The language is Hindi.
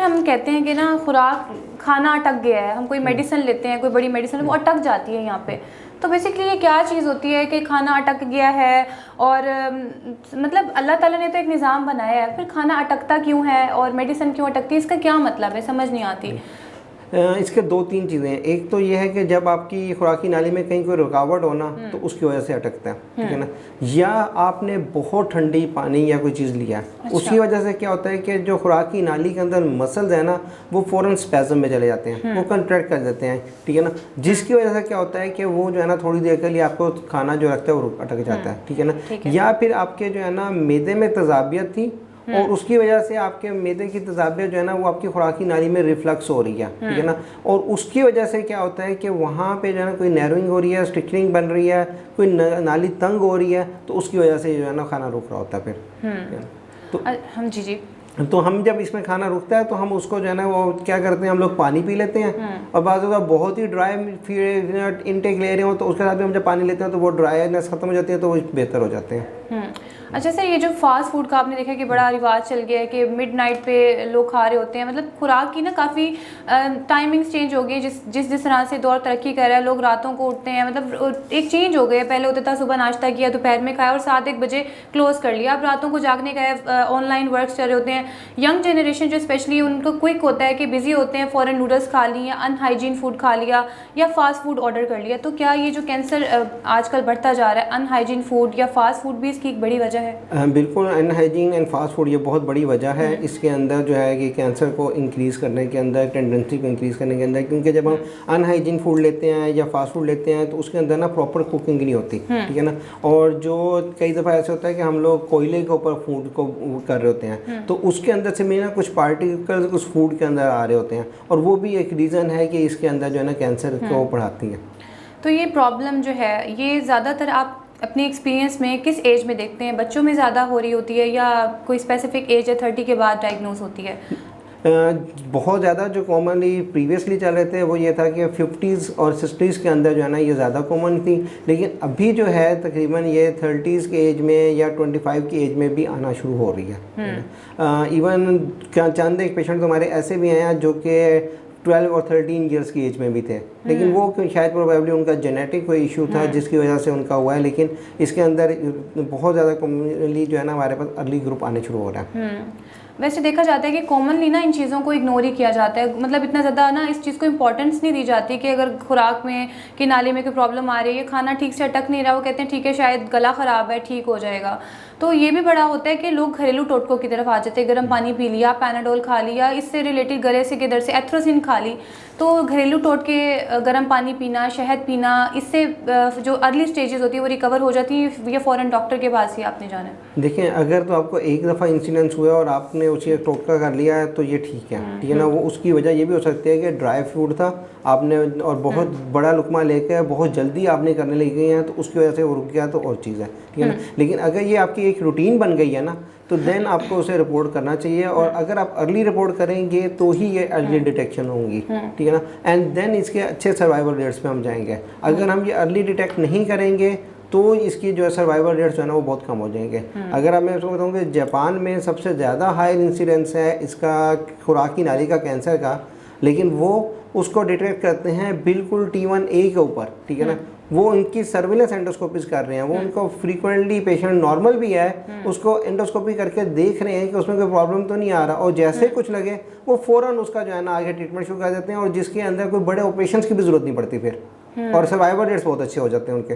हम कहते हैं कि ना खुराक खाना अटक गया है, हम कोई मेडिसिन लेते हैं, कोई बड़ी मेडिसिन वो अटक जाती है यहाँ पे, तो बेसिकली ये क्या चीज़ होती है कि खाना अटक गया है और मतलब अल्लाह ताला ने तो एक निज़ाम बनाया है, फिर खाना अटकता क्यों है और मेडिसिन क्यों अटकती है, इसका क्या मतलब है, समझ नहीं आती। इसके दो तीन चीज़ें हैं। एक तो ये है कि जब आपकी खुराकी नाली में कहीं कोई रुकावट हो ना तो उसकी वजह से अटकता है, ठीक है ना। या आपने बहुत ठंडी पानी या कोई चीज़ लिया, उसकी वजह से क्या होता है कि जो खुराकी नाली के अंदर मसल्स है ना वो फ़ौरन स्पैज़म में चले जाते हैं, वो कंट्रैक्ट कर देते हैं, ठीक है ना। जिसकी वजह से क्या होता है कि वो जो है ना थोड़ी देर के लिए आपको खाना जो रखता है वो अटक जाता है, ठीक है ना। या फिर आपके जो है ना मैदे में तजाबियत थी और उसकी वजह से आपके मैदे की तजाबियत जो है ना वो आपकी खुराकी नाली में रिफ्लक्स हो रही है, ठीक है ना। और उसकी वजह से क्या होता है कि वहाँ पे जो है ना कोई नैरोइंग हो रही है, स्ट्रिक्चरिंग बन रही है, कोई नाली तंग हो रही है, तो उसकी वजह से जो है ना खाना रुक रहा होता है फिर। तो हम जी तो हम जब इसमें खाना रुकता है तो हम उसको जो है ना वो क्या करते हैं, हम लोग पानी पी लेते हैं। और बाज़ बहुत ही ड्राई इनटेक ले रहे हो तो उसके साथ भी हम जब पानी लेते हैं तो वो ड्राईनेस खत्म हो जाती है, तो वो बेहतर हो जाते हैं। अच्छा सर, ये जो फास्ट फूड का आपने देखा कि बड़ा रिवाज चल गया है कि मिडनाइट पे लोग खा रहे होते हैं, मतलब खुराक की ना काफ़ी टाइमिंग्स चेंज हो गई, जिस तरह से दौर तरक्की कर रहा है, लोग रातों को उठते हैं, मतलब एक चेंज हो गया। पहले होता था सुबह नाश्ता किया, दोपहर में खाया और 7-1 बजे क्लोज़ कर लिया। अब रातों को जागने का ऑनलाइन वर्क चल रहे होते हैं। यंग जनरेशन जो स्पेशली उनको क्विक होता है कि बिजी होते हैं, फ़ौरन नूडल्स खा ली या अनहाइजीन फूड खा लिया या फास्ट फूड ऑर्डर कर लिया। तो क्या ये जो कैंसर आजकल बढ़ता जा रहा है, अनहाइजीन फूड या फास्ट फूड भी इसकी एक बड़ी वजह है? बिल्कुल, अनहाइजीन एंड फास्ट फूड ये बहुत बड़ी वजह है इसके अंदर जो है कि कैंसर को इंक्रीज़ करने के अंदर, टेंडेंसी को इंक्रीज़ करने के अंदर। क्योंकि जब हम अनहाइजीन फूड लेते हैं या फास्ट फूड लेते हैं तो उसके अंदर ना प्रॉपर कुकिंग नहीं होती, ठीक है ना। और जो कई दफ़ा ऐसा होता है कि हम लोग कोयले के ऊपर फूड को कर रहे होते हैं, तो उसके अंदर से भी ना कुछ पार्टिकल्स उस फूड के अंदर आ रहे होते हैं, और वो भी एक रीज़न है कि इसके अंदर जो है ना कैंसर को बढ़ाती है। तो ये प्रॉब्लम जो है ये ज़्यादातर आप अपने एक्सपीरियंस में किस एज में देखते हैं? बच्चों में ज़्यादा हो रही होती है या कोई स्पेसिफिक एज है 30 के बाद डायग्नोज होती है? बहुत ज़्यादा जो कॉमनली प्रीवियसली चल रहे थे वो ये था कि 50s और 60s के अंदर जो है ना ये ज़्यादा कॉमन थी, लेकिन अभी जो है तकरीबन ये 30s के एज में या 25 की एज में भी आना शुरू हो रही है। इवन चंद एक पेशेंट हमारे ऐसे भी हैं जो कि 12 और 13 ईयर्स की एज में भी थे, लेकिन वो शायद प्रोबेबली उनका जेनेटिक कोई इशू था जिसकी वजह से उनका हुआ है। लेकिन इसके अंदर बहुत ज़्यादा कॉमनली जो है ना हमारे पास अर्ली ग्रुप आने शुरू हो रहा है। वैसे देखा जाता है कि कॉमनली ना इन चीज़ों को इग्नोर ही किया जाता है, मतलब इतना ज़्यादा ना इस चीज़ को इंपॉर्टेंस नहीं दी जाती कि अगर खुराक में कि नाली में कोई प्रॉब्लम आ रही है, खाना ठीक से अटक नहीं रहा, वो कहते हैं ठीक है शायद गला ख़राब है, ठीक हो जाएगा। तो ये भी बड़ा होता है कि लोग घरेलू टोटकों की तरफ आ जाते हैं, गर्म पानी पी लिया, पैनाडोल खा लिया, इससे रिलेटेड गले से के दर्द से एथ्रोसिन खा ली। तो घरेलू टोटके, गर्म पानी पीना, शहद पीना, इससे जो अर्ली स्टेजेस होती है वो रिकवर हो जाती है या फ़ौरन डॉक्टर के पास ही आपने जाना है? देखिए, अगर तो आपको एक दफ़ा इंसिडेंस हुआ और आपने उसे टोटका कर लिया है तो ये ठीक है, ठीक है ना। वो उसकी वजह ये भी हो सकती है कि ड्राई फूड था आपने और बहुत बड़ा लुकमा लेकर बहुत जल्दी आपने करने लगी हैं तो उसकी वजह से वो रुक गया, तो और चीज़ है, ठीक है ना। लेकिन अगर ये आपकी एक रूटीन बन गई है ना तो देन आपको उसे रिपोर्ट करना चाहिए, और अगर आप अर्ली रिपोर्ट करेंगे तो ही ये अर्ली डिटेक्शन होंगी, ठीक है ना। एंड देन इसके अच्छे सर्वाइवल रेट्स पे हम जाएंगे। अगर हम ये अर्ली डिटेक्ट नहीं करेंगे तो इसकी जो है सर्वाइवल रेट्स जो है ना वो बहुत कम हो जाएंगे। अगर अब मैं आपको बताऊँ कि जापान में सबसे ज़्यादा हाई इंसिडेंस है इसका खुराकी नाली का कैंसर का, लेकिन वो उसको डिटेक्ट करते हैं बिल्कुल T1A के ऊपर, ठीक है ना। वो उनकी सर्विलेंस एंडोस्कोपीज कर रहे हैं, वो उनको फ्रीक्वेंटली पेशेंट नॉर्मल भी है उसको एंडोस्कोपी करके देख रहे हैं कि उसमें कोई प्रॉब्लम तो नहीं आ रहा, और जैसे कुछ लगे वो फ़ौरन उसका जो है ना आगे ट्रीटमेंट शुरू कर देते हैं, और जिसके अंदर कोई बड़े ऑपरेशंस की भी ज़रूरत नहीं पड़ती फिर, और सर्वाइवल रेट्स बहुत अच्छे हो जाते हैं उनके।